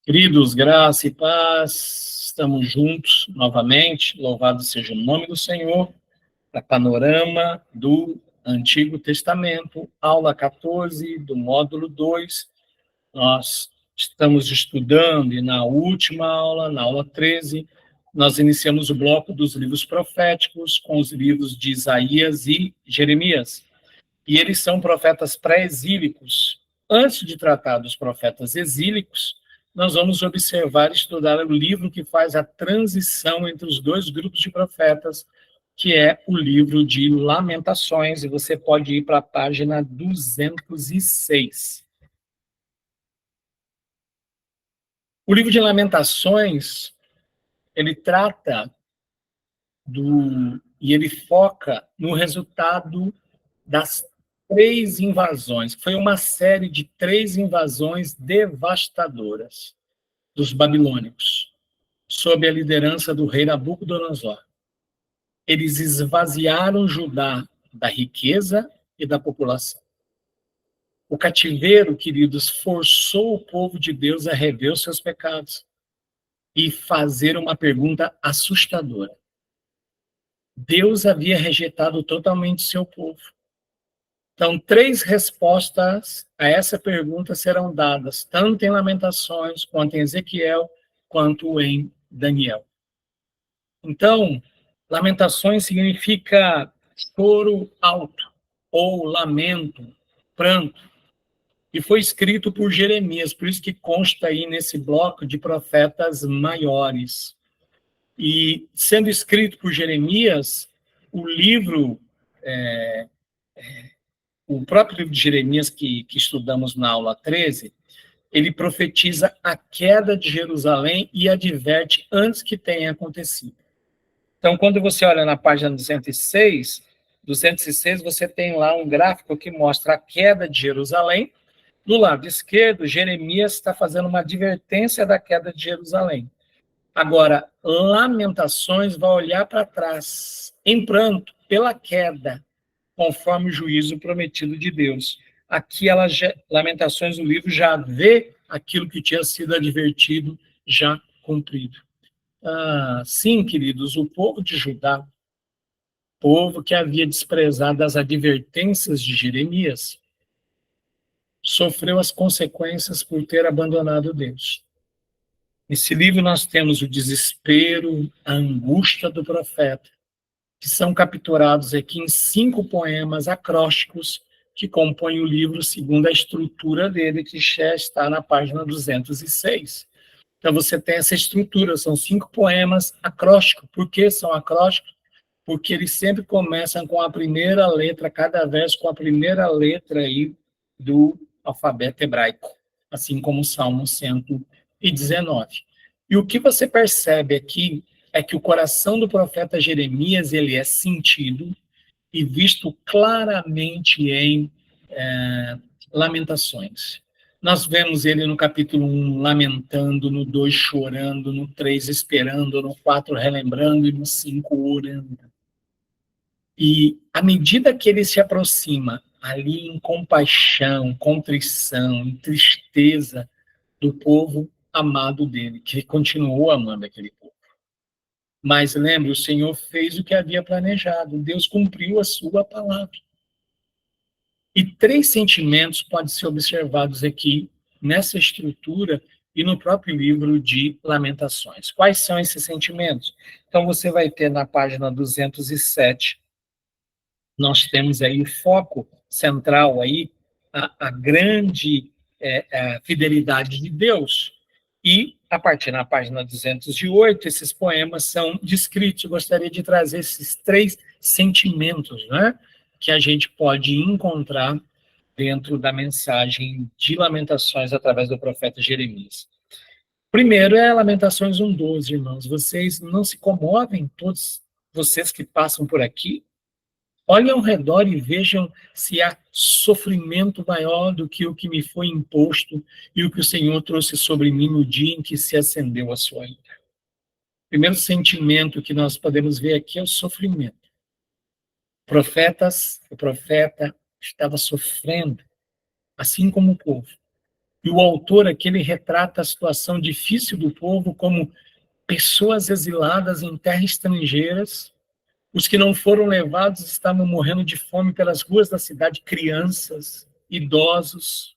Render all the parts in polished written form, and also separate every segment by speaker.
Speaker 1: Queridos, graça e paz, estamos juntos novamente, louvado seja o nome do Senhor, para Panorama do Antigo Testamento, aula 14 do módulo 2. Nós estamos estudando e na última aula, na aula 13, nós iniciamos o bloco dos livros proféticos com os livros de Isaías e Jeremias. E eles são profetas pré-exílicos. Antes de tratar dos profetas exílicos, nós vamos observar e estudar o livro que faz a transição entre os dois grupos de profetas, que é o livro de Lamentações, e você pode ir para a página 206. O livro de Lamentações, ele trata e ele foca no resultado das 3 invasões. Foi uma série de 3 invasões devastadoras dos babilônicos, sob a liderança do rei Nabucodonosor. Eles esvaziaram Judá da riqueza e da população. O cativeiro, queridos, forçou o povo de Deus a rever os seus pecados e fazer uma pergunta assustadora. Deus havia rejeitado totalmente seu povo. Então, 3 respostas a essa pergunta serão dadas, tanto em Lamentações, quanto em Ezequiel, quanto em Daniel. Então, Lamentações significa choro alto, ou lamento, pranto, e foi escrito por Jeremias, por isso que consta aí nesse bloco de profetas maiores. E, sendo escrito por Jeremias, o livro... O próprio livro de Jeremias, que estudamos na aula 13, ele profetiza a queda de Jerusalém e adverte antes que tenha acontecido. Então, quando você olha na página 206, você tem lá um gráfico que mostra a queda de Jerusalém. Do lado esquerdo, Jeremias está fazendo uma advertência da queda de Jerusalém. Agora, Lamentações vai olhar para trás, em pranto, pela queda, conforme o juízo prometido de Deus. Aqui, Lamentações, o livro já vê aquilo que tinha sido advertido, já cumprido. Sim, queridos, o povo de Judá, povo que havia desprezado as advertências de Jeremias, sofreu as consequências por ter abandonado Deus. Nesse livro nós temos o desespero, a angústia do profeta, que são capturados aqui em 5 poemas acrósticos que compõem o livro segundo a estrutura dele, que já está na página 206. Então você tem essa estrutura, são 5 poemas acrósticos. Por que são acrósticos? Porque eles sempre começam com a primeira letra, cada verso com a primeira letra aí do alfabeto hebraico, assim como o Salmo 119. E o que você percebe aqui é que o coração do profeta Jeremias ele é sentido e visto claramente em Lamentações. Nós vemos ele no capítulo 1 lamentando, no 2 chorando, no 3 esperando, no 4 relembrando e no 5 orando. E à medida que ele se aproxima ali em compaixão, contrição, em tristeza do povo amado dele, que ele continuou amando aquele povo. Mas lembre, o Senhor fez o que havia planejado, Deus cumpriu a sua palavra. E 3 sentimentos podem ser observados aqui nessa estrutura e no próprio livro de Lamentações. Quais são esses sentimentos? Então você vai ter na página 207, nós temos aí o foco central aí, a grande a fidelidade de Deus. E, a partir na página 208, esses poemas são descritos. Eu gostaria de trazer esses 3 sentimentos, né, que a gente pode encontrar dentro da mensagem de Lamentações através do profeta Jeremias. Primeiro é Lamentações 1:12, irmãos. Vocês não se comovem, todos vocês que passam por aqui? Olhem ao redor e vejam se há sofrimento maior do que o que me foi imposto e o que o Senhor trouxe sobre mim no dia em que se acendeu a sua ira. O primeiro sentimento que nós podemos ver aqui é o sofrimento. O profeta estava sofrendo, assim como o povo. E o autor aqui, ele retrata a situação difícil do povo como pessoas exiladas em terras estrangeiras. Os que não foram levados estavam morrendo de fome pelas ruas da cidade, crianças, idosos.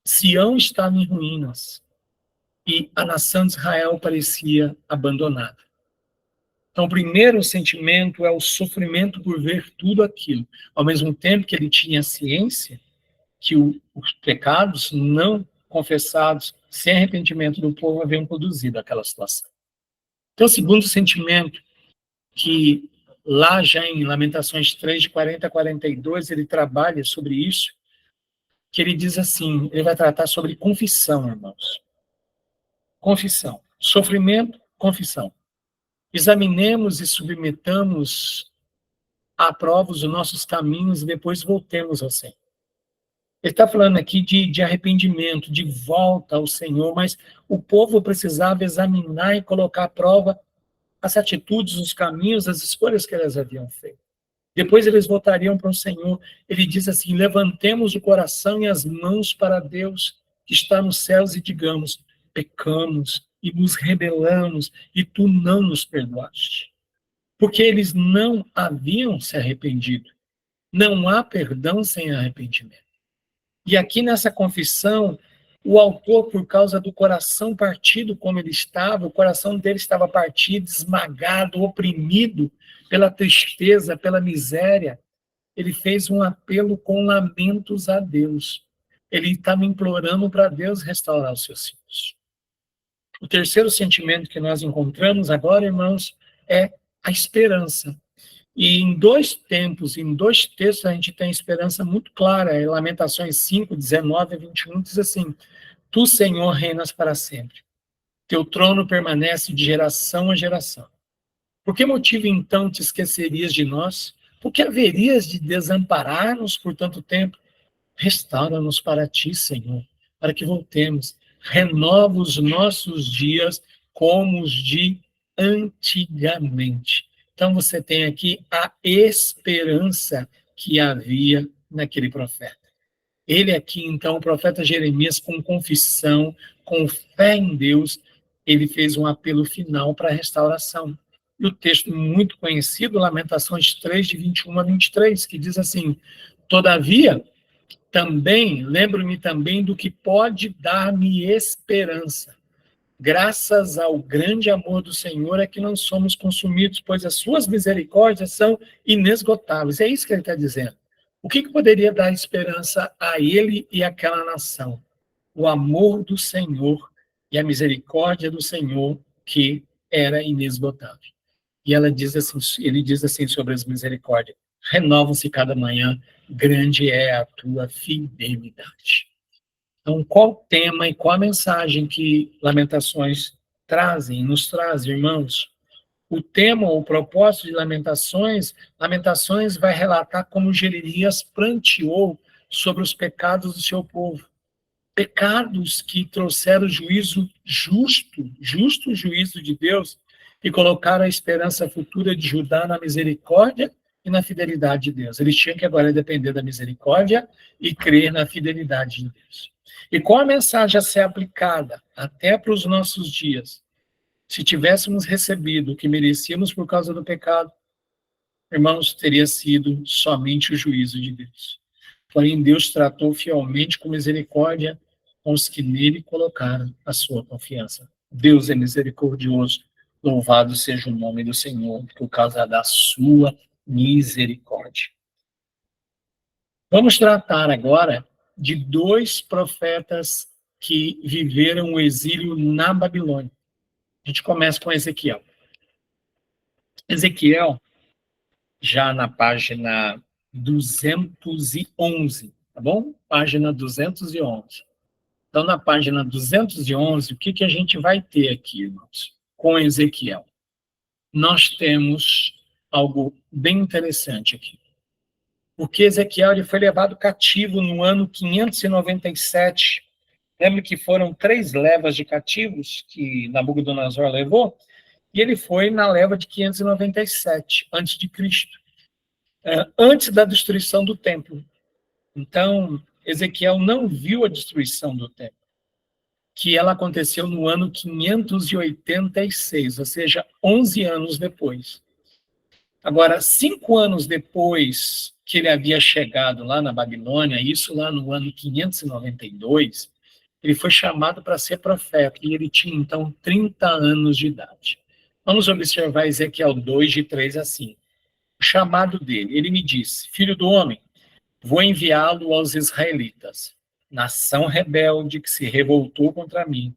Speaker 1: Sião estava em ruínas e a nação de Israel parecia abandonada. Então, o primeiro sentimento é o sofrimento por ver tudo aquilo. Ao mesmo tempo que ele tinha ciência que os pecados não confessados, sem arrependimento do povo, haviam produzido aquela situação. Então, o segundo sentimento, que lá já em Lamentações 3, de 40 a 42, ele trabalha sobre isso, que ele diz assim, ele vai tratar sobre confissão, irmãos. Confissão. Sofrimento, confissão. Examinemos e submetamos à prova os nossos caminhos e depois voltemos ao Senhor. Ele está falando aqui de arrependimento, de volta ao Senhor, mas o povo precisava examinar e colocar à prova as atitudes, os caminhos, as escolhas que eles haviam feito. Depois eles voltariam para o Senhor. Ele diz assim, levantemos o coração e as mãos para Deus que está nos céus e digamos, pecamos e nos rebelamos e tu não nos perdoaste. Porque eles não haviam se arrependido. Não há perdão sem arrependimento. E aqui nessa confissão, o autor, por causa do coração partido como ele estava, o coração dele estava partido, esmagado, oprimido pela tristeza, pela miséria, ele fez um apelo com lamentos a Deus. Ele estava implorando para Deus restaurar os seus filhos. O terceiro sentimento que nós encontramos agora, irmãos, é a esperança. E em dois tempos, em dois textos, a gente tem esperança muito clara. Em Lamentações 5, 19 a 21, diz assim, tu, Senhor, reinas para sempre. Teu trono permanece de geração a geração. Por que motivo, então, te esquecerias de nós? Por que haverias de desamparar-nos por tanto tempo? Restaura-nos para ti, Senhor, para que voltemos. Renova os nossos dias como os de antigamente. Então, você tem aqui a esperança que havia naquele profeta. Ele aqui, então, o profeta Jeremias, com confissão, com fé em Deus, ele fez um apelo final para a restauração. E o texto muito conhecido, Lamentações 3, de 21 a 23, que diz assim, todavia, também, lembro-me também do que pode dar-me esperança. Graças ao grande amor do Senhor é que não somos consumidos, pois as suas misericórdias são inesgotáveis. É isso que ele está dizendo. O que poderia dar esperança a ele e àquela nação? O amor do Senhor e a misericórdia do Senhor, que era inesgotável. E ele diz assim sobre as misericórdias, renovam-se cada manhã, grande é a tua fidelidade. Então, qual o tema e qual a mensagem que Lamentações nos traz, irmãos? O tema, o propósito de Lamentações vai relatar como Jeremias pranteou sobre os pecados do seu povo. Pecados que trouxeram juízo justo juízo de Deus, e colocaram a esperança futura de Judá na misericórdia e na fidelidade de Deus. Eles tinham que agora depender da misericórdia e crer na fidelidade de Deus. E qual a mensagem a ser aplicada até para os nossos dias? Se tivéssemos recebido o que merecíamos por causa do pecado, irmãos, teria sido somente o juízo de Deus. Porém, Deus tratou fielmente com misericórdia com os que nele colocaram a sua confiança. Deus é misericordioso, louvado seja o nome do Senhor, por causa da sua misericórdia. Vamos tratar agora de dois profetas que viveram o exílio na Babilônia. A gente começa com Ezequiel. Ezequiel, já na página 211, tá bom? Página 211. Então, na página 211, o que a gente vai ter aqui, irmãos, com Ezequiel? Nós temos algo bem interessante aqui. Porque Ezequiel ele foi levado cativo no ano 597. Lembra que foram 3 levas de cativos que Nabucodonosor levou? E ele foi na leva de 597, antes de Cristo, antes da destruição do templo. Então, Ezequiel não viu a destruição do templo. que ela aconteceu no ano 586, ou seja, 11 anos depois. Agora, 5 anos depois que ele havia chegado lá na Babilônia, isso lá no ano 592, ele foi chamado para ser profeta, e ele tinha, então, 30 anos de idade. Vamos observar Ezequiel 2, de 3 a 5. O chamado dele, ele me disse: filho do homem, vou enviá-lo aos israelitas, nação rebelde que se revoltou contra mim.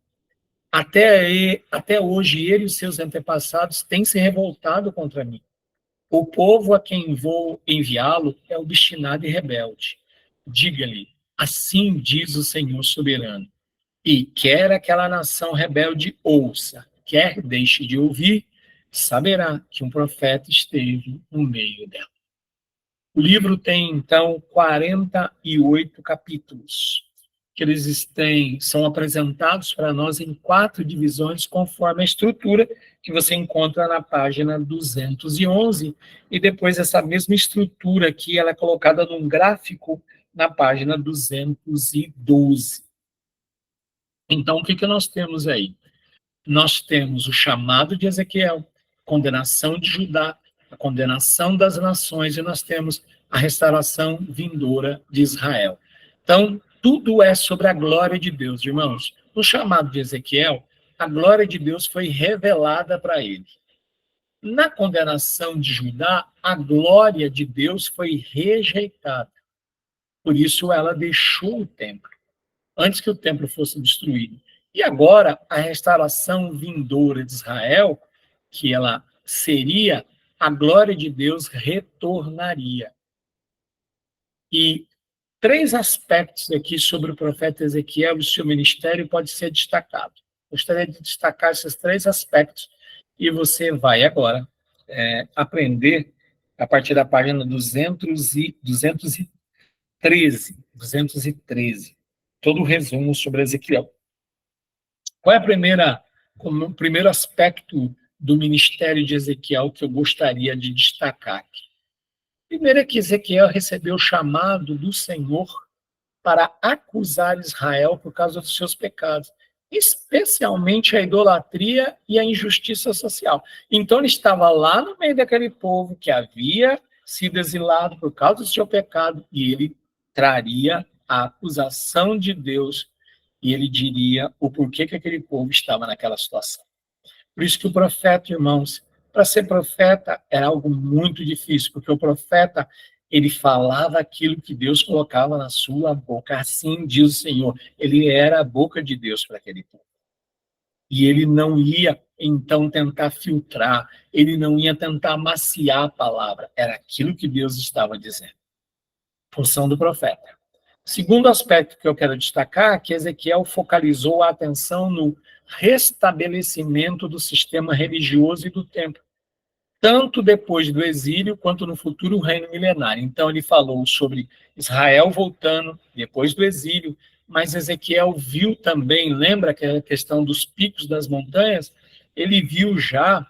Speaker 1: Até hoje, ele e os seus antepassados têm se revoltado contra mim. O povo a quem vou enviá-lo é obstinado e rebelde. Diga-lhe, assim diz o Senhor soberano. E quer aquela nação rebelde ouça, quer deixe de ouvir, saberá que um profeta esteve no meio dela. O livro tem, então, 48 capítulos, que são apresentados para nós em 4 divisões, conforme a estrutura que você encontra na página 211, e depois essa mesma estrutura aqui, ela é colocada num gráfico na página 212. Então, o que nós temos aí? Nós temos o chamado de Ezequiel, condenação de Judá, a condenação das nações, e nós temos a restauração vindoura de Israel. Então, tudo é sobre a glória de Deus, irmãos. No chamado de Ezequiel, a glória de Deus foi revelada para ele. Na condenação de Judá, a glória de Deus foi rejeitada. Por isso, ela deixou o templo, antes que o templo fosse destruído. E agora, a restauração vindoura de Israel, que ela seria, a glória de Deus retornaria. E 3 aspectos aqui sobre o profeta Ezequiel e o seu ministério pode ser destacado. Gostaria de destacar esses 3 aspectos, e você vai agora aprender a partir da página 213, todo o resumo sobre Ezequiel. Qual é o primeiro aspecto do ministério de Ezequiel que eu gostaria de destacar aqui? Primeiro é que Ezequiel recebeu o chamado do Senhor para acusar Israel por causa dos seus pecados, especialmente a idolatria e a injustiça social. Então ele estava lá no meio daquele povo que havia sido exilado por causa do seu pecado, e ele traria a acusação de Deus, e ele diria o porquê que aquele povo estava naquela situação. Por isso que o profeta, irmãos, para ser profeta era algo muito difícil, porque o profeta, ele falava aquilo que Deus colocava na sua boca. Assim diz o Senhor. Ele era a boca de Deus para aquele povo. E ele não ia, então, tentar filtrar, ele não ia tentar amaciar a palavra. Era aquilo que Deus estava dizendo. Função do profeta. Segundo aspecto que eu quero destacar é que Ezequiel focalizou a atenção no restabelecimento do sistema religioso e do templo, tanto depois do exílio quanto no futuro reino milenário. Então ele falou sobre Israel voltando depois do exílio, mas Ezequiel viu também, lembra aquela questão dos picos das montanhas? Ele viu já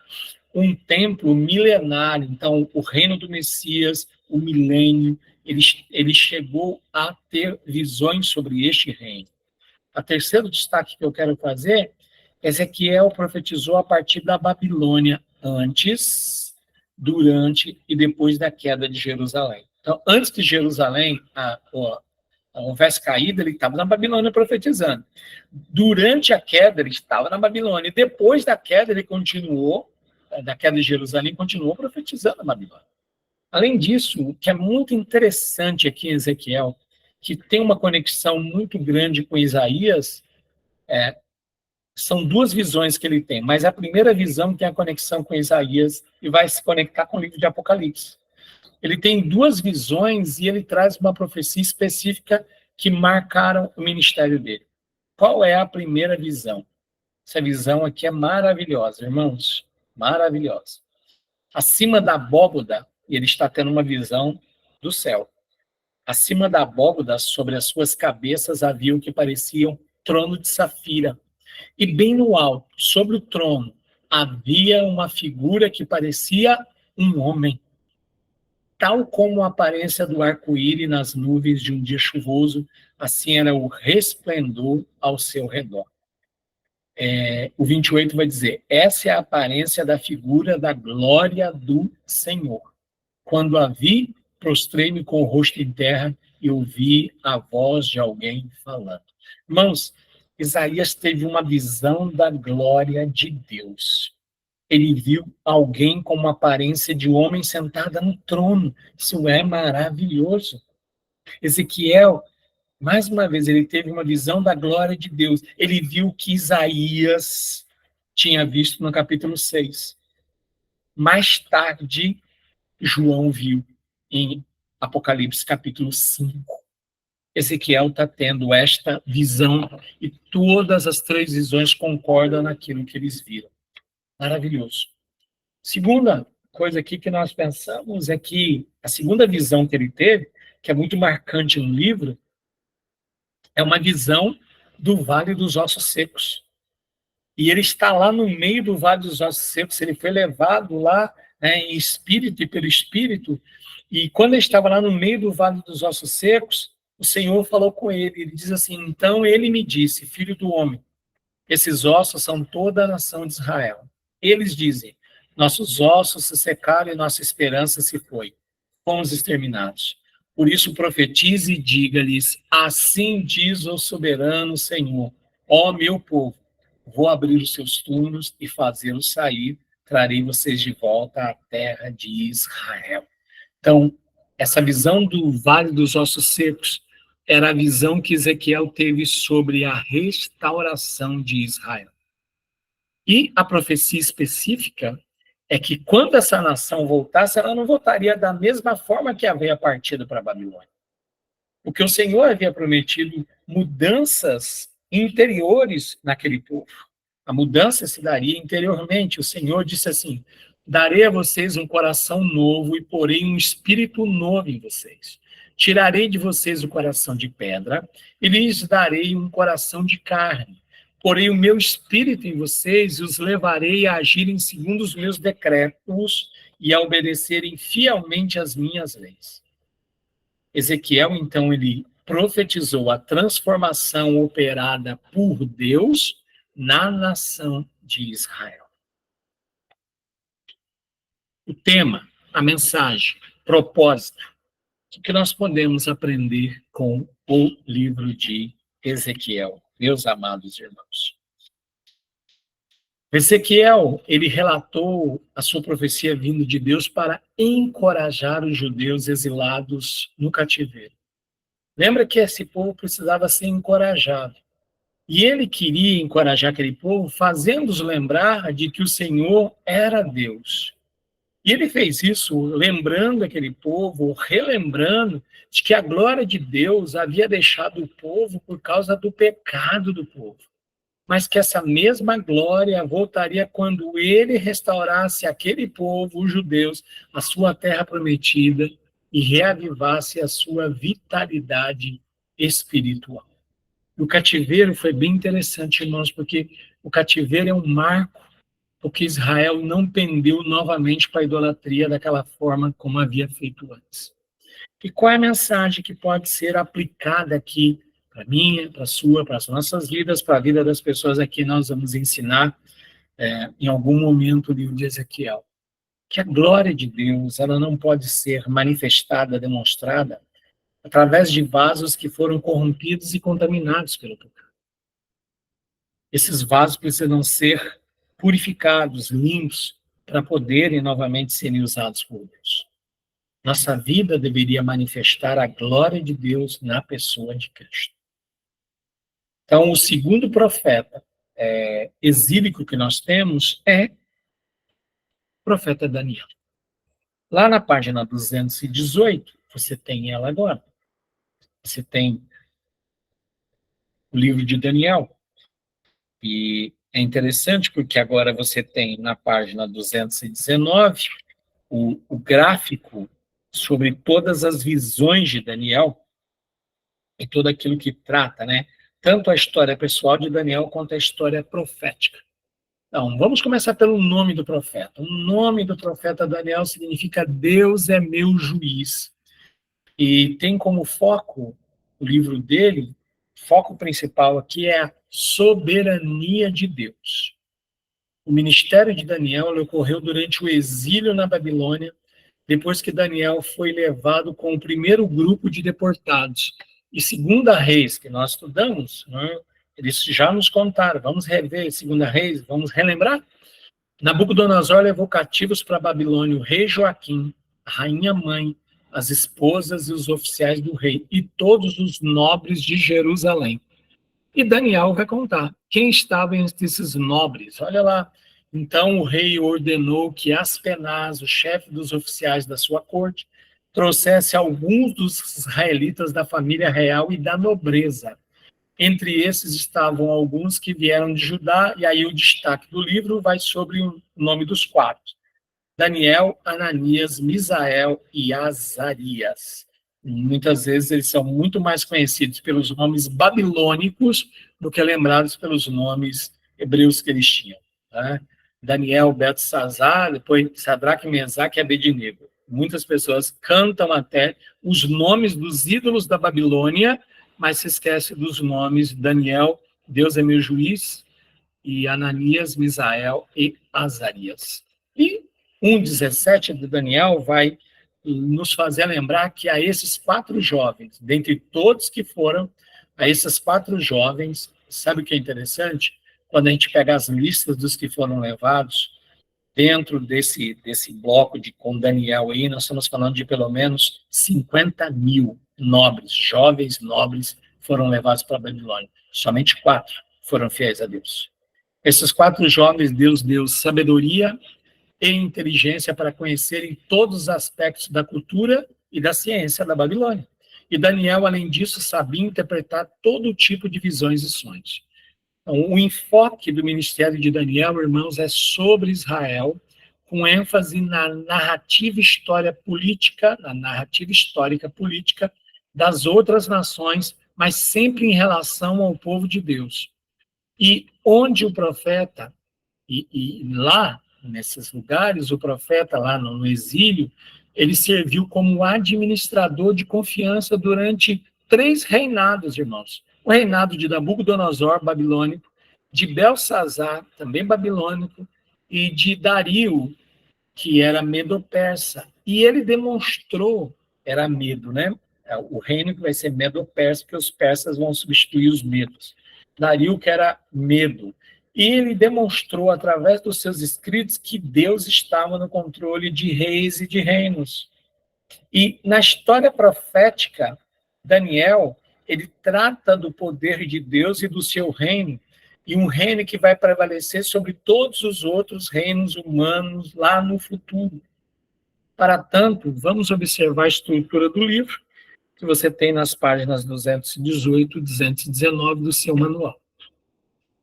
Speaker 1: um templo milenário, então o reino do Messias, o milênio, ele chegou a ter visões sobre este reino. O terceiro destaque que eu quero fazer, Ezequiel profetizou a partir da Babilônia, antes, durante e depois da queda de Jerusalém. Então, antes de Jerusalém houvesse caído, ele estava na Babilônia profetizando. Durante a queda, ele estava na Babilônia. E depois da queda, ele continuou, da queda de Jerusalém, continuou profetizando a Babilônia. Além disso, o que é muito interessante aqui em Ezequiel, que tem uma conexão muito grande com Isaías, são 2 visões que ele tem, mas a primeira visão tem a conexão com Isaías e vai se conectar com o livro de Apocalipse. Ele tem 2 visões e ele traz uma profecia específica que marcaram o ministério dele. Qual é a primeira visão? Essa visão aqui é maravilhosa, irmãos, maravilhosa. Acima da abóboda, ele está tendo uma visão do céu. Acima da abóboda, sobre as suas cabeças, havia o que parecia um trono de safira. E bem no alto, sobre o trono, havia uma figura que parecia um homem, tal como a aparência do arco-íris nas nuvens de um dia chuvoso, assim era o resplendor ao seu redor. o 28 vai dizer: essa é a aparência da figura da glória do Senhor. Quando a vi, prostrei-me com o rosto em terra e ouvi a voz de alguém falando. Irmãos, Isaías teve uma visão da glória de Deus. Ele viu alguém com uma aparência de homem sentada no trono. Isso é maravilhoso. Ezequiel, mais uma vez, ele teve uma visão da glória de Deus. Ele viu o que Isaías tinha visto no capítulo 6. Mais tarde, João viu em Apocalipse capítulo 5. Ezequiel está tendo esta visão e todas as três visões concordam naquilo que eles viram. Maravilhoso. Segunda coisa aqui que nós pensamos é que a segunda visão que ele teve, que é muito marcante no livro, é uma visão do Vale dos Ossos Secos. E ele está lá no meio do Vale dos Ossos Secos, ele foi levado lá, né, em espírito e pelo espírito, e quando ele estava lá no meio do Vale dos Ossos Secos, o Senhor falou com ele, ele diz assim: então ele me disse, filho do homem, esses ossos são toda a nação de Israel. Eles dizem: nossos ossos se secaram e nossa esperança se foi. Fomos exterminados. Por isso profetize e diga-lhes: assim diz o soberano Senhor, ó meu povo, vou abrir os seus túmulos e fazê-los sair, trarei vocês de volta à terra de Israel. Então, essa visão do Vale dos Ossos Secos era a visão que Ezequiel teve sobre a restauração de Israel. E a profecia específica é que quando essa nação voltasse, ela não voltaria da mesma forma que havia partido para a Babilônia. Porque o Senhor havia prometido mudanças interiores naquele povo. A mudança se daria interiormente. O Senhor disse assim: darei a vocês um coração novo e porei um espírito novo em vocês. Tirarei de vocês o coração de pedra e lhes darei um coração de carne. Porei o meu espírito em vocês e os levarei a agirem segundo os meus decretos e a obedecerem fielmente às minhas leis. Ezequiel, então, ele profetizou a transformação operada por Deus na nação de Israel. O tema, a mensagem, propósito, o que nós podemos aprender com o livro de Ezequiel, meus amados irmãos. Ezequiel, ele relatou a sua profecia vindo de Deus para encorajar os judeus exilados no cativeiro. Lembra que esse povo precisava ser encorajado. E ele queria encorajar aquele povo, fazendo-os lembrar de que o Senhor era Deus. E ele fez isso lembrando aquele povo, relembrando de que a glória de Deus havia deixado o povo por causa do pecado do povo. Mas que essa mesma glória voltaria quando ele restaurasse aquele povo, os judeus, a sua terra prometida e reavivasse a sua vitalidade espiritual. O cativeiro foi bem interessante, irmãos, porque o cativeiro é um marco, porque Israel não pendeu novamente para a idolatria daquela forma como havia feito antes. E qual é a mensagem que pode ser aplicada aqui para mim, para a sua, para as nossas vidas, para a vida das pessoas aqui? Nós vamos ensinar em algum momento o livro de Ezequiel. Que a glória de Deus, ela não pode ser manifestada, demonstrada, através de vasos que foram corrompidos e contaminados pelo pecado. Esses vasos precisam ser purificados, limpos, para poderem novamente serem usados por Deus. Nossa vida deveria manifestar a glória de Deus na pessoa de Cristo. Então, o segundo profeta exílico que nós temos é o profeta Daniel. Lá na página 218, você tem ela agora. Você tem o livro de Daniel. E é interessante porque agora você tem na página 219 o gráfico sobre todas as visões de Daniel e tudo aquilo que trata, né? Tanto a história pessoal de Daniel quanto a história profética. Então, vamos começar pelo nome do profeta. O nome do profeta Daniel significa Deus é meu juiz. E tem como foco, o livro dele, foco principal aqui é a soberania de Deus. O ministério de Daniel ocorreu durante o exílio na Babilônia, depois que Daniel foi levado com o primeiro grupo de deportados. E Segunda Reis, que nós estudamos, né, eles já nos contaram. Vamos rever Segunda Reis, vamos relembrar? Nabucodonosor levou cativos para a Babilônia o rei Joaquim, a rainha mãe, as esposas e os oficiais do rei, e todos os nobres de Jerusalém. E Daniel vai contar quem estava entre esses nobres. Olha lá. Então o rei ordenou que Aspenaz, o chefe dos oficiais da sua corte, trouxesse alguns dos israelitas da família real e da nobreza. Entre esses estavam alguns que vieram de Judá, e aí o destaque do livro vai sobre o nome dos quatro: Daniel, Ananias, Misael e Azarias. Muitas vezes eles são muito mais conhecidos pelos nomes babilônicos do que lembrados pelos nomes hebreus que eles tinham. Tá? Daniel, Beltesazar, depois Sadraque, Mesaque e Abednego. Muitas pessoas cantam até os nomes dos ídolos da Babilônia, mas se esquece dos nomes Daniel, Deus é meu juiz, e Ananias, Misael e Azarias. E 1,17 de Daniel vai nos fazer lembrar que a esses quatro jovens, dentre todos que foram, a esses quatro jovens, sabe o que é interessante? Quando a gente pega as listas dos que foram levados, dentro desse bloco com Daniel aí, nós estamos falando de pelo menos 50 mil nobres, jovens nobres, foram levados para a Babilônia. Somente 4 foram fiéis a Deus. Esses 4 jovens, Deus deu sabedoria e inteligência para conhecerem todos os aspectos da cultura e da ciência da Babilônia. E Daniel, além disso, sabia interpretar todo tipo de visões e sonhos. Então, o enfoque do ministério de Daniel, irmãos, é sobre Israel, com ênfase na narrativa histórica política das outras nações, mas sempre em relação ao povo de Deus. E onde o profeta, e lá, nesses lugares, o profeta, lá no exílio, ele serviu como administrador de confiança durante 3 reinados, irmãos. O reinado de Nabucodonosor, babilônico, de Belsazar, também babilônico, e de Dario, que era medo-persa. E ele demonstrou, era medo, né? O reino que vai ser medo-persa, porque os persas vão substituir os medos. Dario, que era medo. E ele demonstrou, através dos seus escritos, que Deus estava no controle de reis e de reinos. E na história profética, Daniel, ele trata do poder de Deus e do seu reino, e um reino que vai prevalecer sobre todos os outros reinos humanos lá no futuro. Para tanto, vamos observar a estrutura do livro, que você tem nas páginas 218 e 219 do seu manual.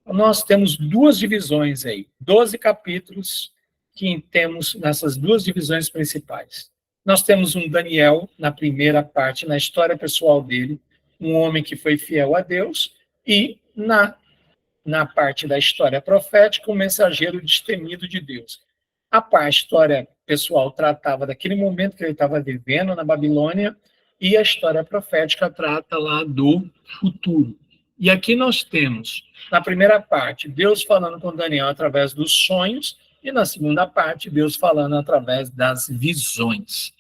Speaker 1: Nós temos 2 divisões aí, 12 capítulos que temos nessas 2 divisões principais. Nós temos um Daniel, na primeira parte, na história pessoal dele, um homem que foi fiel a Deus, e na parte da história profética, um mensageiro destemido de Deus. A história pessoal tratava daquele momento que ele estava vivendo na Babilônia, e a história profética trata lá do futuro. E aqui nós temos, na primeira parte, Deus falando com Daniel através dos sonhos, e na segunda parte, Deus falando através das visões.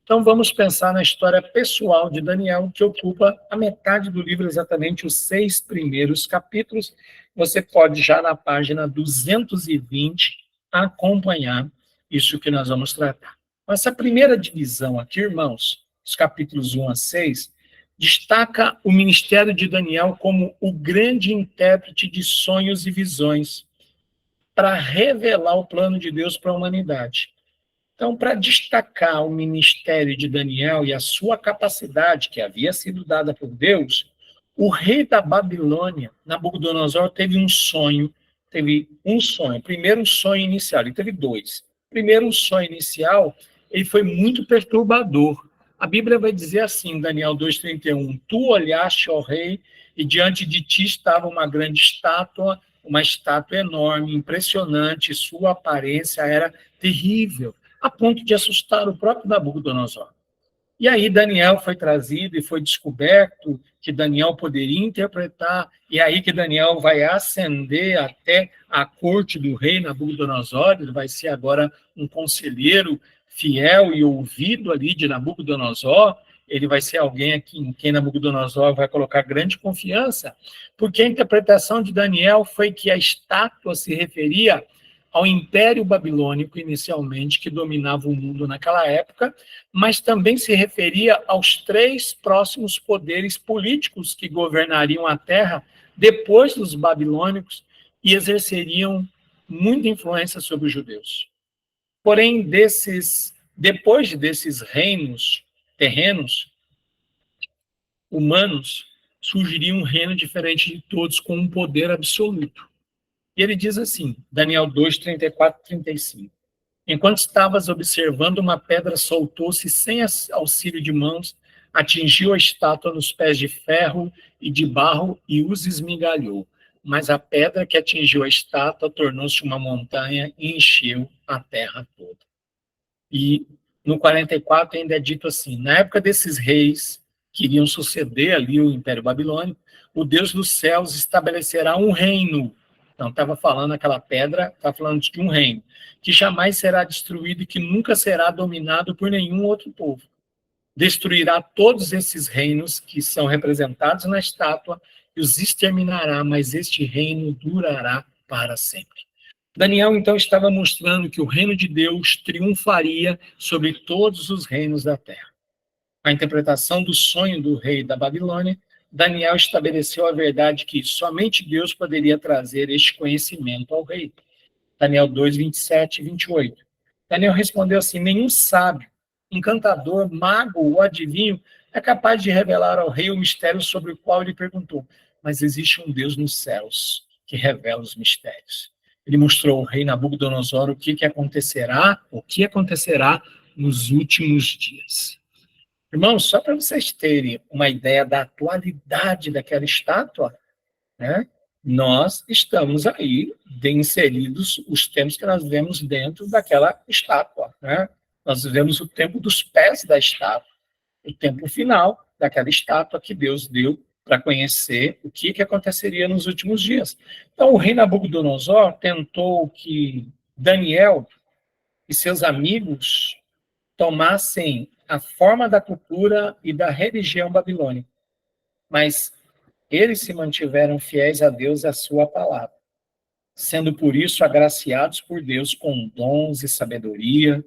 Speaker 1: Então vamos pensar na história pessoal de Daniel, que ocupa a metade do livro, exatamente os 6 primeiros capítulos. Você pode já na página 220 acompanhar isso que nós vamos tratar. Essa primeira divisão aqui, irmãos, os capítulos 1 a 6, destaca o ministério de Daniel como o grande intérprete de sonhos e visões, para revelar o plano de Deus para a humanidade. Então, para destacar o ministério de Daniel e a sua capacidade, que havia sido dada por Deus, o rei da Babilônia, Nabucodonosor, teve um sonho. Primeiro, um sonho inicial, ele teve 2. Primeiro, um sonho inicial, ele foi muito perturbador. A Bíblia vai dizer assim, Daniel 2,31, tu olhaste, ó rei, e diante de ti estava uma grande estátua, uma estátua enorme, impressionante, sua aparência era terrível, a ponto de assustar o próprio Nabucodonosor. E aí Daniel foi trazido e foi descoberto que Daniel poderia interpretar, e aí que Daniel vai ascender até a corte do rei Nabucodonosor, ele vai ser agora um conselheiro fiel e ouvido ali de Nabucodonosor, ele vai ser alguém em quem Nabucodonosor vai colocar grande confiança, porque a interpretação de Daniel foi que a estátua se referia ao Império Babilônico, inicialmente, que dominava o mundo naquela época, mas também se referia aos 3 próximos poderes políticos que governariam a Terra depois dos babilônicos e exerceriam muita influência sobre os judeus. Porém, depois desses reinos terrenos, humanos, surgiria um reino diferente de todos, com um poder absoluto. E ele diz assim, Daniel 2, 34 e 35. Enquanto estavas observando, uma pedra soltou-se sem auxílio de mãos, atingiu a estátua nos pés de ferro e de barro e os esmigalhou. Mas a pedra que atingiu a estátua tornou-se uma montanha e encheu a terra toda. E no 44 ainda é dito assim, na época desses reis que iriam suceder ali o Império Babilônico, o Deus dos céus estabelecerá um reino. Não estava falando aquela pedra, estava falando de um reino, que jamais será destruído e que nunca será dominado por nenhum outro povo. Destruirá todos esses reinos que são representados na estátua e os exterminará, mas este reino durará para sempre. Daniel, então, estava mostrando que o reino de Deus triunfaria sobre todos os reinos da terra. A interpretação do sonho do rei da Babilônia, Daniel estabeleceu a verdade que somente Deus poderia trazer este conhecimento ao rei. Daniel 2, 27 e 28. Daniel respondeu assim, nenhum sábio, encantador, mago ou adivinho é capaz de revelar ao rei o mistério sobre o qual ele perguntou. Mas existe um Deus nos céus que revela os mistérios. Ele mostrou ao rei Nabucodonosor o que acontecerá nos últimos dias. Irmãos, só para vocês terem uma ideia da atualidade daquela estátua, né? Nós estamos aí inseridos os tempos que nós vemos dentro daquela estátua, né? Nós vivemos o tempo dos pés da estátua, o tempo final daquela estátua que Deus deu para conhecer o que aconteceria nos últimos dias. Então, o rei Nabucodonosor tentou que Daniel e seus amigos tomassem a forma da cultura e da religião babilônica, mas eles se mantiveram fiéis a Deus e à sua palavra, sendo por isso agraciados por Deus com dons e sabedoria,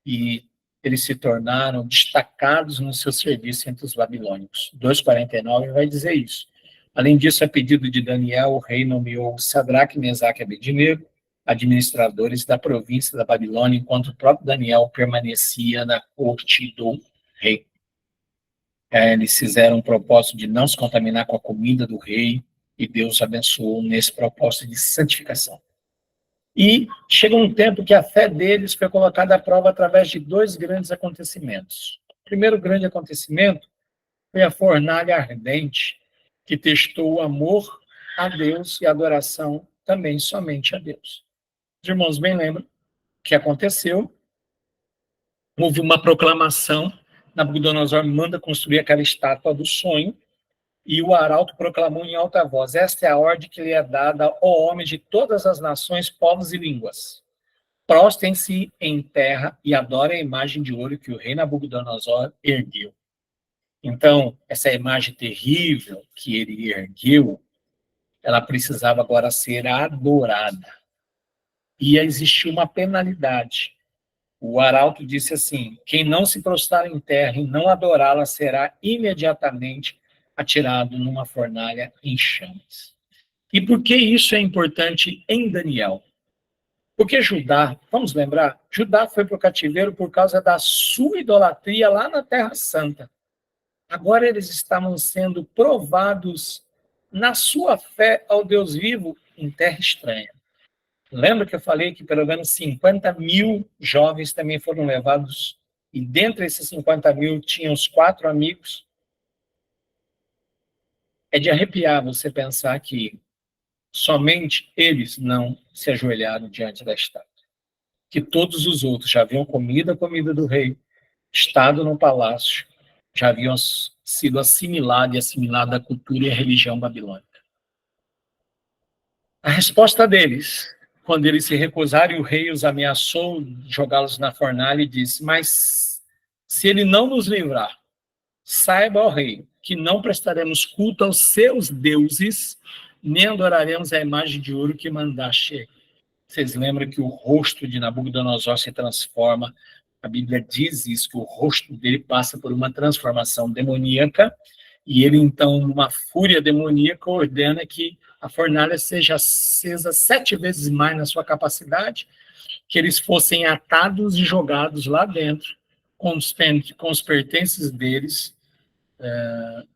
Speaker 1: e eles se tornaram destacados no seu serviço entre os babilônicos. 2,49 vai dizer isso. Além disso, a pedido de Daniel, o rei nomeou Sadraque, Mesaque e Abednego, administradores da província da Babilônia, enquanto o próprio Daniel permanecia na corte do rei. Eles fizeram um propósito de não se contaminar com a comida do rei, e Deus abençoou nesse propósito de santificação. E chega um tempo que a fé deles foi colocada à prova através de 2 grandes acontecimentos. O primeiro grande acontecimento foi a fornalha ardente, que testou o amor a Deus e a adoração também somente a Deus. Os irmãos bem lembram o que aconteceu. Houve uma proclamação, Nabucodonosor manda construir aquela estátua do sonho, e o arauto proclamou em alta voz, esta é a ordem que lhe é dada ao homem de todas as nações, povos e línguas. Prostrem-se em terra e adorem a imagem de ouro que o rei Nabucodonosor ergueu. Então, essa imagem terrível que ele ergueu, ela precisava agora ser adorada. E existia uma penalidade. O arauto disse assim, quem não se prostrar em terra e não adorá-la será imediatamente atirado numa fornalha em chamas. E por que isso é importante em Daniel? Porque Judá, vamos lembrar, Judá foi para o cativeiro por causa da sua idolatria lá na Terra Santa. Agora eles estavam sendo provados na sua fé ao Deus vivo em terra estranha. Lembra que eu falei que pelo menos 50 mil jovens também foram levados, e dentre esses 50 mil tinham os 4 amigos? É de arrepiar você pensar que somente eles não se ajoelharam diante da estátua. Que todos os outros já haviam comido a comida do rei, estado no palácio, já haviam sido assimilados e assimilada a cultura e a religião babilônica. A resposta deles, quando eles se recusaram e o rei os ameaçou jogá-los na fornalha, e disse: mas se ele não nos livrar, saiba, ó rei, que não prestaremos culto aos seus deuses, nem adoraremos a imagem de ouro que mandaste. Vocês lembram que o rosto de Nabucodonosor se transforma? A Bíblia diz isso, que o rosto dele passa por uma transformação demoníaca, e ele, então, numa fúria demoníaca, ordena que a fornalha seja acesa 7 vezes mais na sua capacidade, que eles fossem atados e jogados lá dentro, com os pertences deles,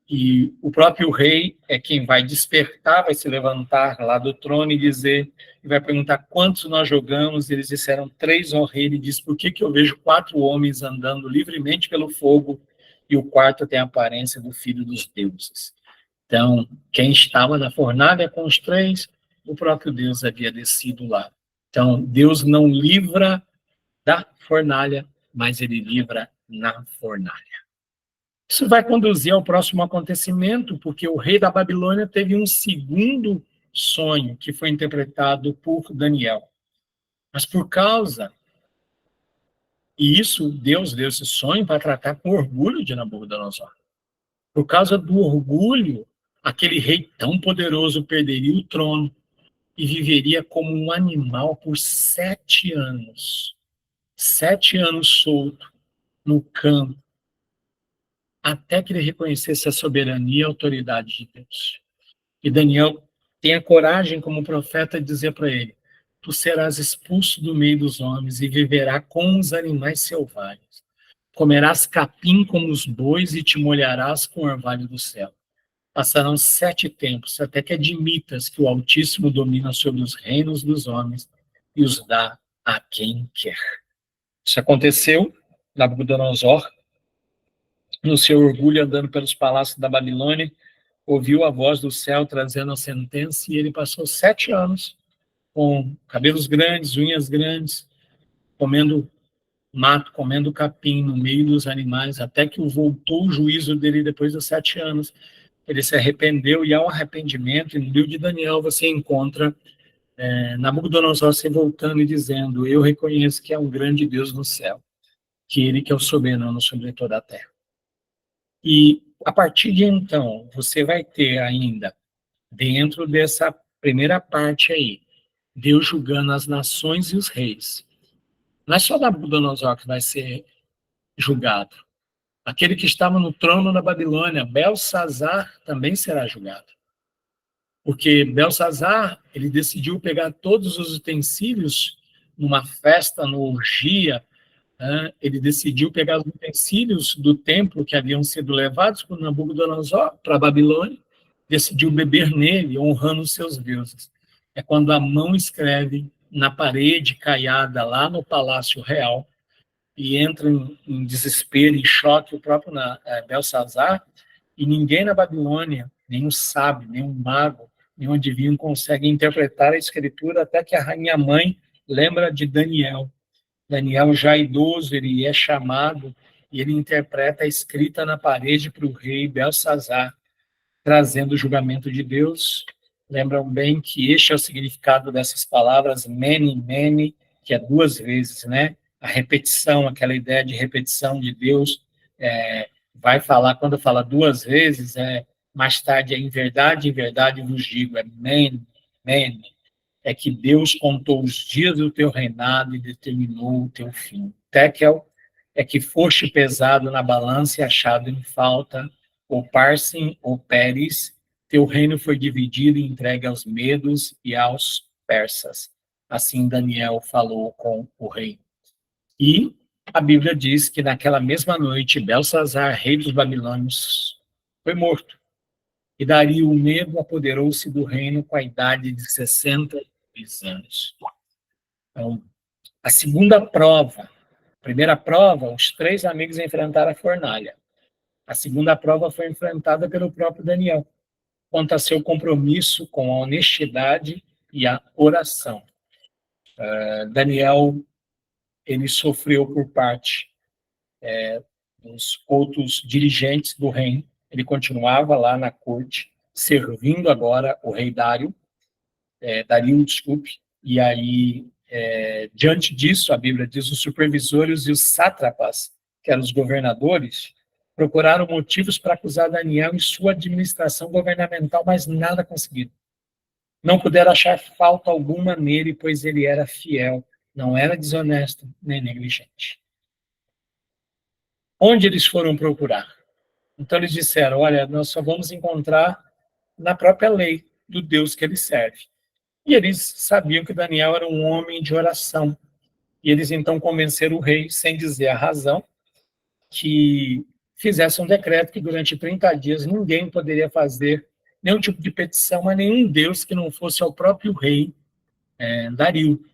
Speaker 1: e o próprio rei é quem vai despertar, vai se levantar lá do trono e dizer, e vai perguntar quantos nós jogamos. Eles disseram 3, ó rei. Ele diz: por que eu vejo 4 homens andando livremente pelo fogo e o quarto tem a aparência do filho dos deuses? Então, quem estava na fornalha com os 3, o próprio Deus havia descido lá. Então, Deus não livra da fornalha, mas ele livra na fornalha. Isso vai conduzir ao próximo acontecimento, porque o rei da Babilônia teve um segundo sonho, que foi interpretado por Daniel. Mas por causa, e isso, Deus deu esse sonho para tratar com orgulho de Nabucodonosor. Por causa do orgulho, aquele rei tão poderoso perderia o trono e viveria como um animal por 7 anos. 7 anos solto no campo, até que ele reconhecesse a soberania e a autoridade de Deus. E Daniel tem a coragem, como profeta, de dizer para ele: tu serás expulso do meio dos homens e viverá com os animais selvagens. Comerás capim como os bois e te molharás com o orvalho do céu. Passarão 7 tempos, até que admitas que o Altíssimo domina sobre os reinos dos homens e os dá a quem quer. Isso aconteceu. Nabucodonosor, no seu orgulho, andando pelos palácios da Babilônia, ouviu a voz do céu trazendo a sentença, e ele passou 7 anos com cabelos grandes, unhas grandes, comendo mato, comendo capim no meio dos animais, até que voltou o juízo dele depois dos 7 anos. Ele se arrependeu, e ao arrependimento, no livro de Daniel, você encontra Nabucodonosor se voltando e dizendo: eu reconheço que há um grande Deus no céu, que ele que é o soberano sobre toda a terra. E a partir de então, você vai ter ainda, dentro dessa primeira parte aí, Deus julgando as nações e os reis. Não é só Nabucodonosor que vai ser julgado. Aquele que estava no trono da Babilônia, Belsazar, também será julgado. Porque Belsazar, ele decidiu pegar todos os utensílios numa festa, numa orgia, ele decidiu pegar os utensílios do templo que haviam sido levados por Nabucodonosor para a Babilônia, decidiu beber nele, honrando os seus deuses. É quando a mão escreve na parede caiada lá no Palácio Real, e entra em desespero, em choque, o próprio Belsazar, e ninguém na Babilônia, nenhum sábio, nenhum mago, nenhum adivinho consegue interpretar a escritura, até que a rainha mãe lembra de Daniel. Daniel, já idoso, ele é chamado e ele interpreta a escrita na parede para o rei Belsazar, trazendo o julgamento de Deus. Lembram bem que este é o significado dessas palavras, mene, mene, que é 2 vezes, né? A repetição, aquela ideia de repetição de Deus, vai falar, quando fala 2 vezes, mais tarde é em verdade vos digo, é mene, mene. É que Deus contou os dias do teu reinado e determinou o teu fim. Tekel é que foste pesado na balança e achado em falta, ou Parsim, ou Pérez, teu reino foi dividido e entregue aos medos e aos persas. Assim Daniel falou com o rei. E a Bíblia diz que naquela mesma noite, Belsazar, rei dos babilônios, foi morto. E Dario, o medo, apoderou-se do reino com a idade de 62 anos. Então, a segunda prova, a primeira prova, os 3 amigos enfrentaram a fornalha. A segunda prova foi enfrentada pelo próprio Daniel, quanto a seu compromisso com a honestidade e a oração. Daniel, ele sofreu por parte os outros dirigentes do reino. Ele continuava lá na corte, servindo agora o rei Dário, desculpe, e aí, diante disso, a Bíblia diz, os supervisores e os sátrapas, que eram os governadores, procuraram motivos para acusar Daniel em sua administração governamental, mas nada conseguiram. Não puderam achar falta alguma nele, pois ele era fiel, não era desonesto nem negligente. Onde eles foram procurar? Então eles disseram, olha, nós só vamos encontrar na própria lei do Deus que ele serve. E eles sabiam que Daniel era um homem de oração. E eles então convenceram o rei, sem dizer a razão, que fizesse um decreto que durante 30 dias ninguém poderia fazer nenhum tipo de petição a nenhum Deus que não fosse ao próprio rei Dario.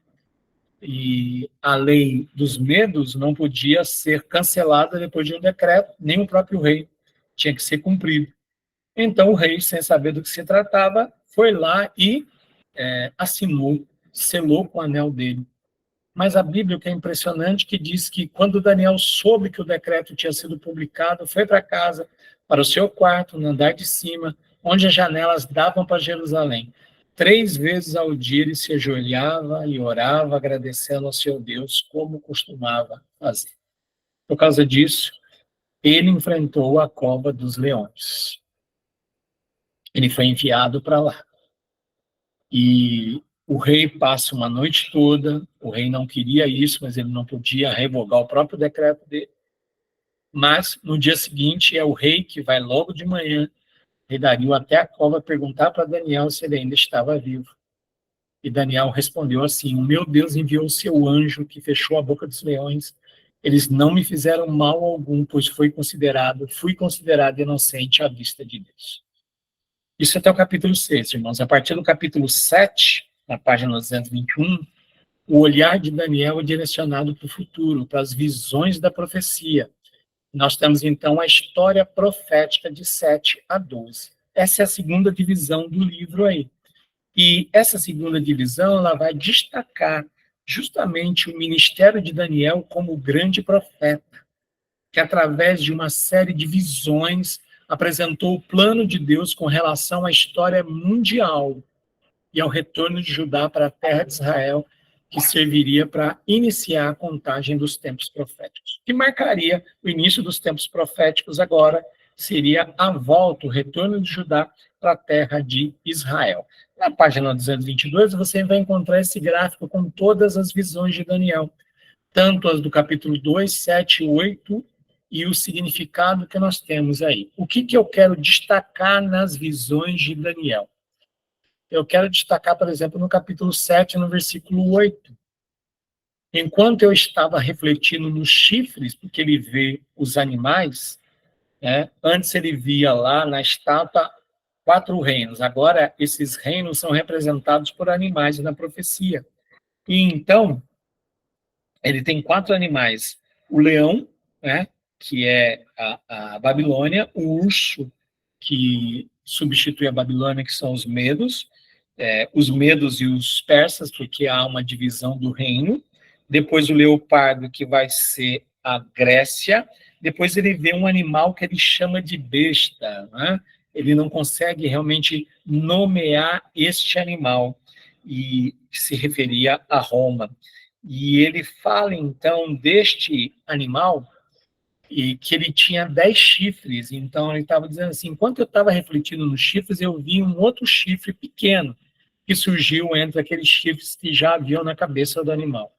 Speaker 1: E a lei dos medos não podia ser cancelada depois de um decreto, nem o próprio rei tinha que ser cumprido. Então o rei, sem saber do que se tratava, foi lá e assinou, selou com o anel dele. Mas a Bíblia, o que é impressionante, que diz que quando Daniel soube que o decreto tinha sido publicado, foi para casa, para o seu quarto, no andar de cima, onde as janelas davam para Jerusalém. 3 vezes ao dia ele se ajoelhava e orava, agradecendo ao seu Deus, como costumava fazer. Por causa disso, ele enfrentou a cova dos leões. Ele foi enviado para lá. E o rei passa uma noite toda, o rei não queria isso, mas ele não podia revogar o próprio decreto dele. Mas, no dia seguinte, é o rei que vai logo de manhã, rei Dario, até a cova perguntar para Daniel se ele ainda estava vivo. E Daniel respondeu assim, o meu Deus enviou o seu anjo que fechou a boca dos leões. Eles não me fizeram mal algum, pois fui considerado inocente à vista de Deus. Isso até o capítulo 6, irmãos. A partir do capítulo 7, na página 221, o olhar de Daniel é direcionado para o futuro, para as visões da profecia. Nós temos, então, a história profética de 7 a 12. Essa é a segunda divisão do livro aí. E essa segunda divisão, ela vai destacar justamente o ministério de Daniel como grande profeta, que através de uma série de visões apresentou o plano de Deus com relação à história mundial e ao retorno de Judá para a terra de Israel, que serviria para iniciar a contagem dos tempos proféticos. O que marcaria o início dos tempos proféticos agora seria a volta, o retorno de Judá para a terra de Israel. Na página 222, você vai encontrar esse gráfico com todas as visões de Daniel, tanto as do capítulo 2, 7, 8, e o significado que nós temos aí. O que eu quero destacar nas visões de Daniel? Eu quero destacar, por exemplo, no capítulo 7, no versículo 8. Enquanto eu estava refletindo nos chifres, porque ele vê os animais, antes ele via lá na estátua 4 reinos, agora esses reinos são representados por animais na profecia. E então, ele tem 4 animais, o leão, que é a Babilônia, o urso, que substitui a Babilônia, que são os medos e os persas, porque há uma divisão do reino, depois o leopardo, que vai ser a Grécia, depois ele vê um animal que ele chama de besta, ele não consegue realmente nomear este animal, e se referia a Roma. E ele fala, então, deste animal, e que ele tinha 10 chifres. Então, ele estava dizendo assim, enquanto eu estava refletindo nos chifres, eu vi um outro chifre pequeno, que surgiu entre aqueles chifres que já haviam na cabeça do animal.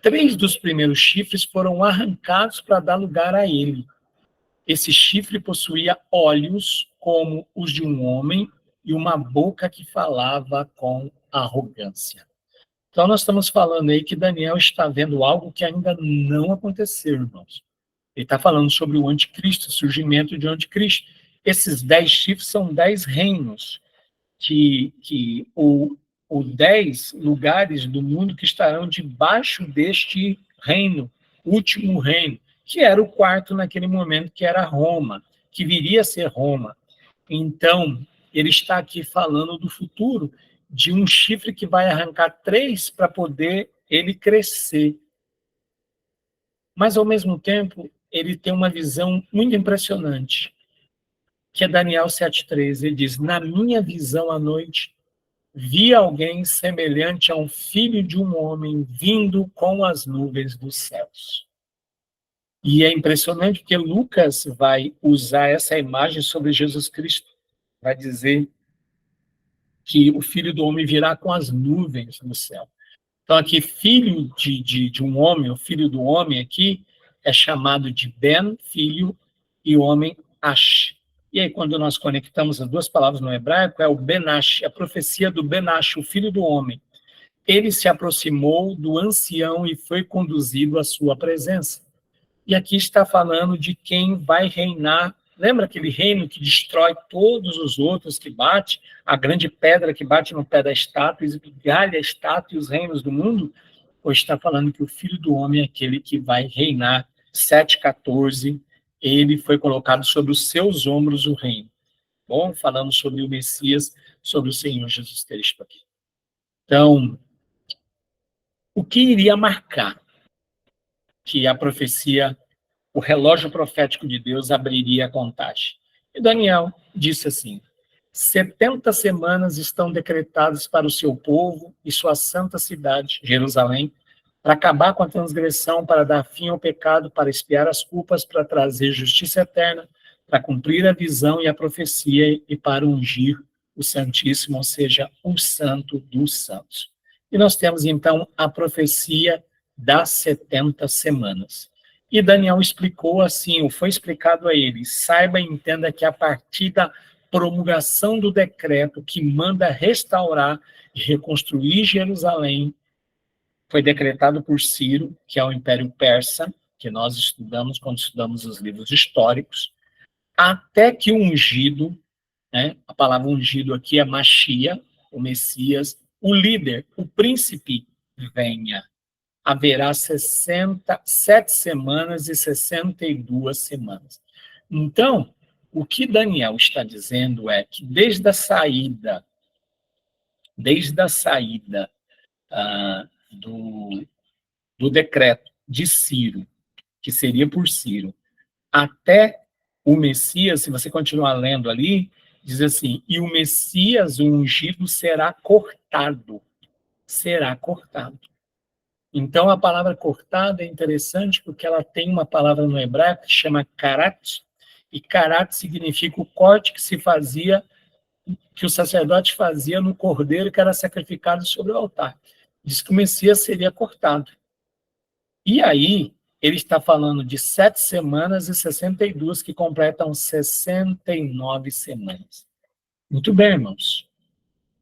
Speaker 1: 3 dos primeiros chifres foram arrancados para dar lugar a ele. Esse chifre possuía olhos como os de um homem e uma boca que falava com arrogância. Então, nós estamos falando aí que Daniel está vendo algo que ainda não aconteceu, irmãos. Ele está falando sobre o anticristo, o surgimento de anticristo. Esses 10 chifres são 10 reinos, ou 10 lugares do mundo que estarão debaixo deste reino, último reino, que era o quarto naquele momento, que era Roma, que viria a ser Roma. Então, ele está aqui falando do futuro, de um chifre que vai arrancar 3 para poder ele crescer. Mas, ao mesmo tempo, ele tem uma visão muito impressionante, que é Daniel 7,3. Ele diz: na minha visão à noite, vi alguém semelhante a um filho de um homem vindo com as nuvens dos céus. E é impressionante porque Lucas vai usar essa imagem sobre Jesus Cristo. Vai dizer que o filho do homem virá com as nuvens do céu. Então, aqui, filho de um homem, o filho do homem aqui, é chamado de Ben, filho, e homem, Ash. E aí, quando nós conectamos as duas palavras no hebraico, é o Benash, a profecia do Benash, o filho do homem. Ele se aproximou do ancião e foi conduzido à sua presença. E aqui está falando de quem vai reinar. Lembra aquele reino que destrói todos os outros, que bate, a grande pedra que bate no pé da estátua, esmigalha a estátua e os reinos do mundo? Ou está falando que o Filho do Homem é aquele que vai reinar, 7,14, ele foi colocado sobre os seus ombros o reino. Bom, falando sobre o Messias, sobre o Senhor Jesus Cristo aqui. Então, o que iria marcar que a profecia, o relógio profético de Deus abriria a contagem? E Daniel disse assim: 70 semanas estão decretadas para o seu povo e sua santa cidade, Jerusalém, para acabar com a transgressão, para dar fim ao pecado, para expiar as culpas, para trazer justiça eterna, para cumprir a visão e a profecia e para ungir o Santíssimo, ou seja, o Santo dos Santos. E nós temos, então, a profecia das 70 semanas. E Daniel explicou assim, ou foi explicado a ele: saiba e entenda que a partir da promulgação do decreto que manda restaurar e reconstruir Jerusalém, foi decretado por Ciro, que é o Império Persa, que nós estudamos quando estudamos os livros históricos, até que o ungido, né, a palavra ungido aqui é Machia, o Messias, o líder, o príncipe, venha. Haverá 7 semanas e 62 semanas. Então, o que Daniel está dizendo é que desde a saída do decreto de Ciro, que seria por Ciro, até o Messias, se você continuar lendo ali, diz assim: e o Messias, o ungido, será cortado. Será cortado. Então, a palavra cortada é interessante porque ela tem uma palavra no hebraico que chama karat, e karat significa o corte que se fazia, que o sacerdote fazia no cordeiro que era sacrificado sobre o altar. Diz que o Messias seria cortado. E aí, ele está falando de 7 semanas e 62, que completam 69 semanas. Muito bem, irmãos.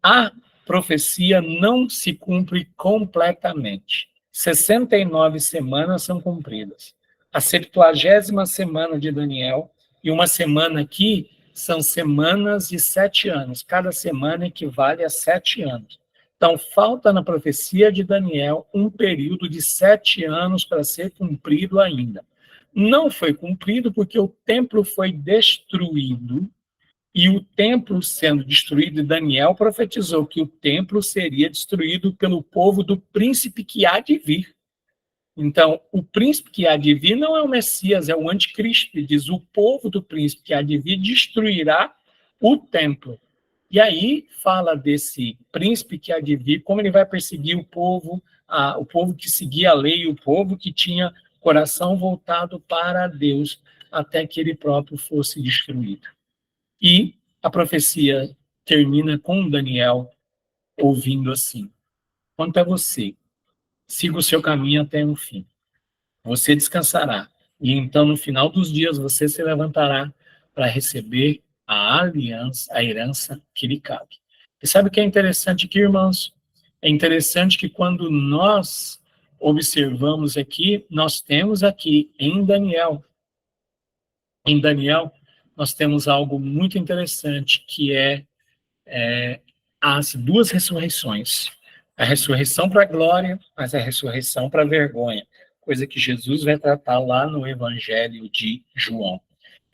Speaker 1: A profecia não se cumpre completamente. 69 semanas são cumpridas. A 70ª semana de Daniel, e uma semana aqui, são semanas de 7 anos. Cada semana equivale a 7 anos. Então, falta na profecia de Daniel um período de 7 anos para ser cumprido ainda. Não foi cumprido porque o templo foi destruído, e o templo sendo destruído, Daniel profetizou que o templo seria destruído pelo povo do príncipe que há de vir. Então, o príncipe que há de vir não é o Messias, é o anticristo. Ele diz: o povo do príncipe que há de vir destruirá o templo. E aí fala desse príncipe que há de vir, como ele vai perseguir o povo que seguia a lei, o povo que tinha coração voltado para Deus, até que ele próprio fosse destruído. E a profecia termina com Daniel ouvindo assim: quanto a você, siga o seu caminho até o fim. Você descansará, e então no final dos dias você se levantará para receber a aliança, a herança que lhe cabe. E sabe o que é interessante aqui, irmãos? É interessante que quando nós observamos aqui, nós temos aqui em Daniel, nós temos algo muito interessante, que é as duas ressurreições. A ressurreição para a glória, mas a ressurreição para a vergonha. Coisa que Jesus vai tratar lá no Evangelho de João.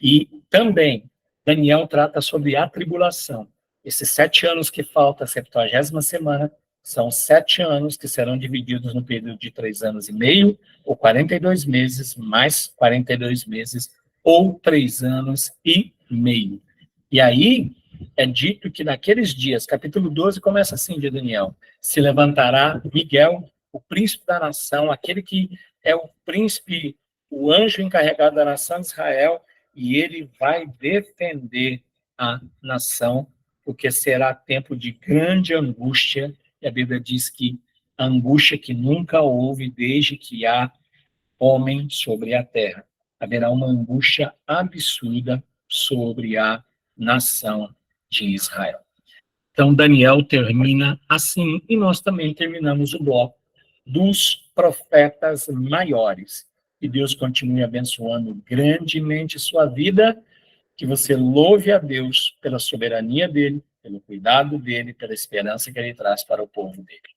Speaker 1: E também, Daniel trata sobre a tribulação. Esses 7 anos que falta, a 70ª semana, São 7 anos que serão divididos no período de 3 anos e meio, ou 42 meses, mais 42 meses, ou 3 anos e meio. E aí, é dito que naqueles dias, capítulo 12 começa assim de Daniel, se levantará Miguel, o príncipe da nação, aquele que é o príncipe, o anjo encarregado da nação de Israel, e ele vai defender a nação, porque será tempo de grande angústia, e a Bíblia diz que a angústia que nunca houve desde que há homem sobre a terra. Haverá uma angústia absurda sobre a nação de Israel. Então, Daniel termina assim, e nós também terminamos o bloco dos profetas maiores. Que Deus continue abençoando grandemente sua vida, que você louve a Deus pela soberania dele, pelo cuidado dele, pela esperança que ele traz para o povo dele.